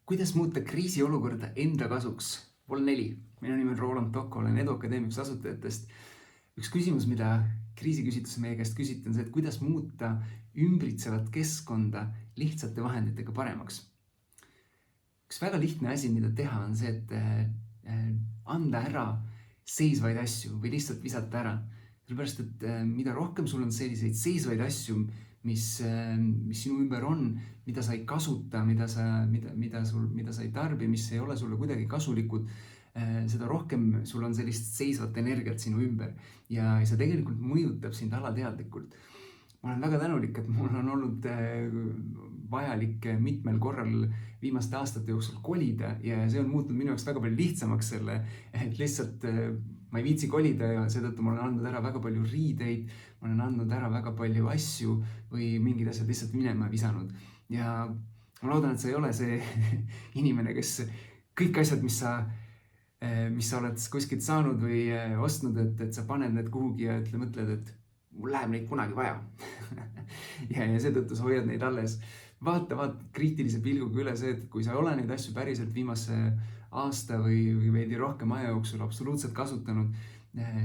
Kuidas muuta kriisiolukorda enda kasuks? Vol 4. Minu nimi on Roland Tocco, olen Edu Akadeemia üks asutajatest. Üks küsimus, mida kriisiküsitluses meie käest küsiti, on see, et kuidas muuta ümbritsevat keskkonda lihtsate vahenditega paremaks. Üks väga lihtne asi, mida teha, on see, et anda ära seisvaid asju või lihtsalt visata ära. Sellepärast, et mida rohkem sul on selliseid seisvaid asju, mis sinu ümber on, mida sa ei kasuta, mida sa ei tarbi, mis ei ole sulle kuidagi kasulikud, seda rohkem sul on sellist seisvat energiat sinu ümber ja see tegelikult mõjutab sind alateadlikult. Ma olen väga tänulik, et mul on olnud vajalik mitmel korral viimaste aastate jooksul kolida ja see on muutnud minu jaoks väga palju lihtsamaks selle, et lihtsalt ma ei viitsi kolida ja seetõttu ma olen andnud ära väga palju riideid, ma olen andnud ära väga palju asju või mingid asjad lihtsalt minema visanud. Ja ma loodan, et sa ei ole see inimene, kes kõik asjad, mis sa oled kuskilt saanud või ostnud, et sa paned need kuhugi ja mõtled, et mul läheb neid kunagi vaja. ja seetõttu sa hoiad neid alles. Vaata kriitilise pilguga üle see, et kui sa ei ole neid asju päriselt viimase aasta või veidi rohkem aja jooksul absoluutselt kasutanud,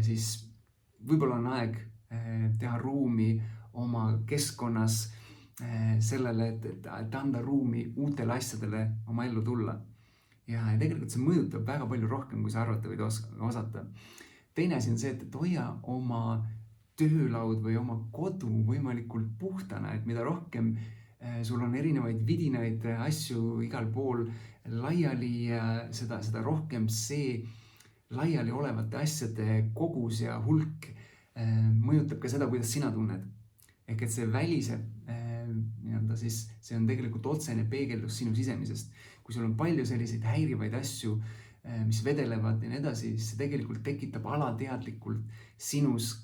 siis võib-olla on aeg teha ruumi oma keskkonnas sellele, et anda ruumi uutele asjadele oma ellu tulla. Ja tegelikult see mõjutab väga palju rohkem, kui sa arvata võid osata. Teine asi on see, et hoia oma töölaud või oma kodu võimalikult puhtana, et mida rohkem sul on erinevaid vidinaid asju igal pool laiali ja seda rohkem see laiali olevate asjade kogus ja hulk mõjutab ka seda, kuidas sina tunned. Ehk et see välise, siis see on tegelikult otsene peegeldus sinu sisemisest. Kui sul on palju selliseid häirivaid asju, mis vedelevad ja nii edasi, siis see tegelikult tekitab alateadlikult sinus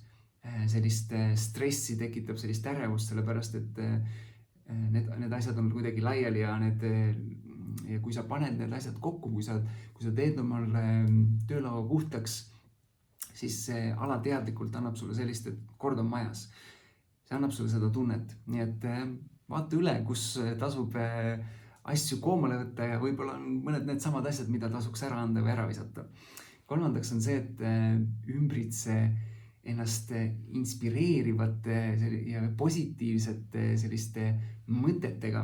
sellist stressi, tekitab sellist ärevust, sellepärast et need asjad on kuidagi laiali ja kui sa paned need asjad kokku, kui sa teed omale töölaua puhtaks, siis see alateadlikult annab sulle sellist, et kord on majas. See annab sulle seda tunnet. Nii et vaata üle, kus tasub asju koomale võtta ja võib-olla on mõned need samad asjad, mida tasuks ära anda või ära visata. Kolmandaks on see, et ümbritse ennast inspireerivate ja positiivsete selliste mõtetega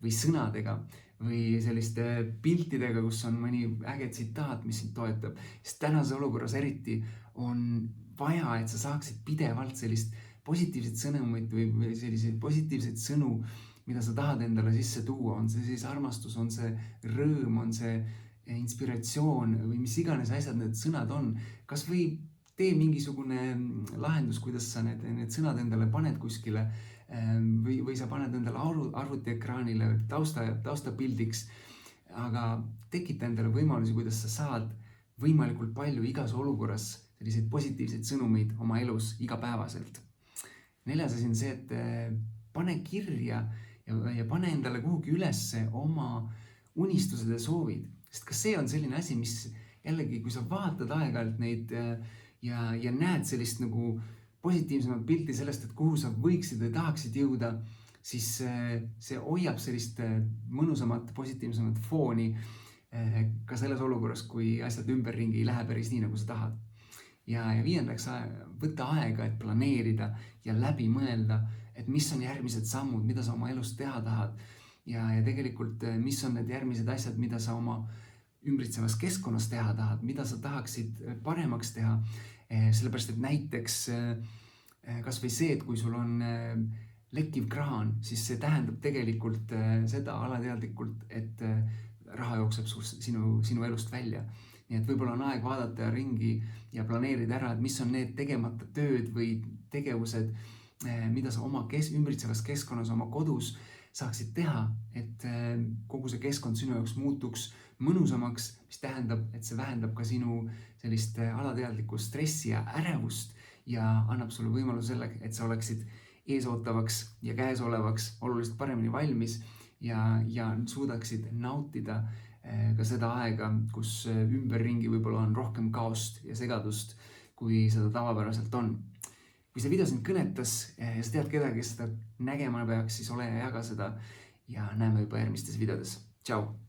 või sõnadega või selliste piltidega, kus on mõni äge tsitaat, mis sind toetab. Sest tänases olukorras eriti on vaja, et sa saaksid pidevalt sellist positiivset sõnumit või selliseid positiivseid sõnu, mida sa tahad endale sisse tuua. On see siis armastus, on see rõõm, on see inspiratsioon või mis iganes asjad need sõnad on. Kas või tee mingisugune lahendus, kuidas sa need sõnad endale paned kuskile või sa paned endale arvutiekraanile taustapildiks, aga tekita endale võimalusi, kuidas sa saad võimalikult palju igas olukorras selliseid positiivseid sõnumeid oma elus igapäevaselt. Neljas asi on see, et pane kirja ja pane endale kuhugi ülesse oma unistused ja soovid. Sest ka see on selline asi, mis jällegi, kui sa vaatad aeg-ajalt neid ja näed sellist nagu positiivsemat pilti sellest, et kuhu sa võiksid või tahaksid jõuda, siis see hoiab sellist mõnusamat, positiivsemat fooni ka selles olukorras, kui asjad ümberringi ei lähe päris nii, nagu sa tahad. Ja viiendaks, võtta aega, et planeerida ja läbi mõelda, et mis on järgmised sammud, mida sa oma elus teha tahad ja tegelikult mis on need järgmised asjad, mida sa oma ümbritsevas keskkonnas teha tahad, mida sa tahaksid paremaks teha. Sellepärast, et näiteks kas või see, et kui sul on lekkiv kraan, siis see tähendab tegelikult seda alateadlikult, et raha jookseb sinu elust välja. Nii et võib-olla on aeg vaadata ringi ja planeerida ära, et mis on need tegemata tööd või tegevused, mida sa oma ümbritsevas keskkonnas, oma kodus saaksid teha, et kogu see keskkond sinu jaoks muutuks mõnusamaks, mis tähendab, et see vähendab ka sinu sellist alateadlikku stressi ja ärevust ja annab sulle võimaluse selleks, et sa oleksid eesootavaks ja käesolevaks oluliselt paremini valmis ja suudaksid nautida ka seda aega, kus ümberringi võib-olla on rohkem kaost ja segadust, kui seda tavapäraselt on. Kui see video sind kõnetas ja sa tead kedagi, kes seda nägema peaks, siis ole ja jaga seda ja näeme juba järgmistes videodes. Tšau!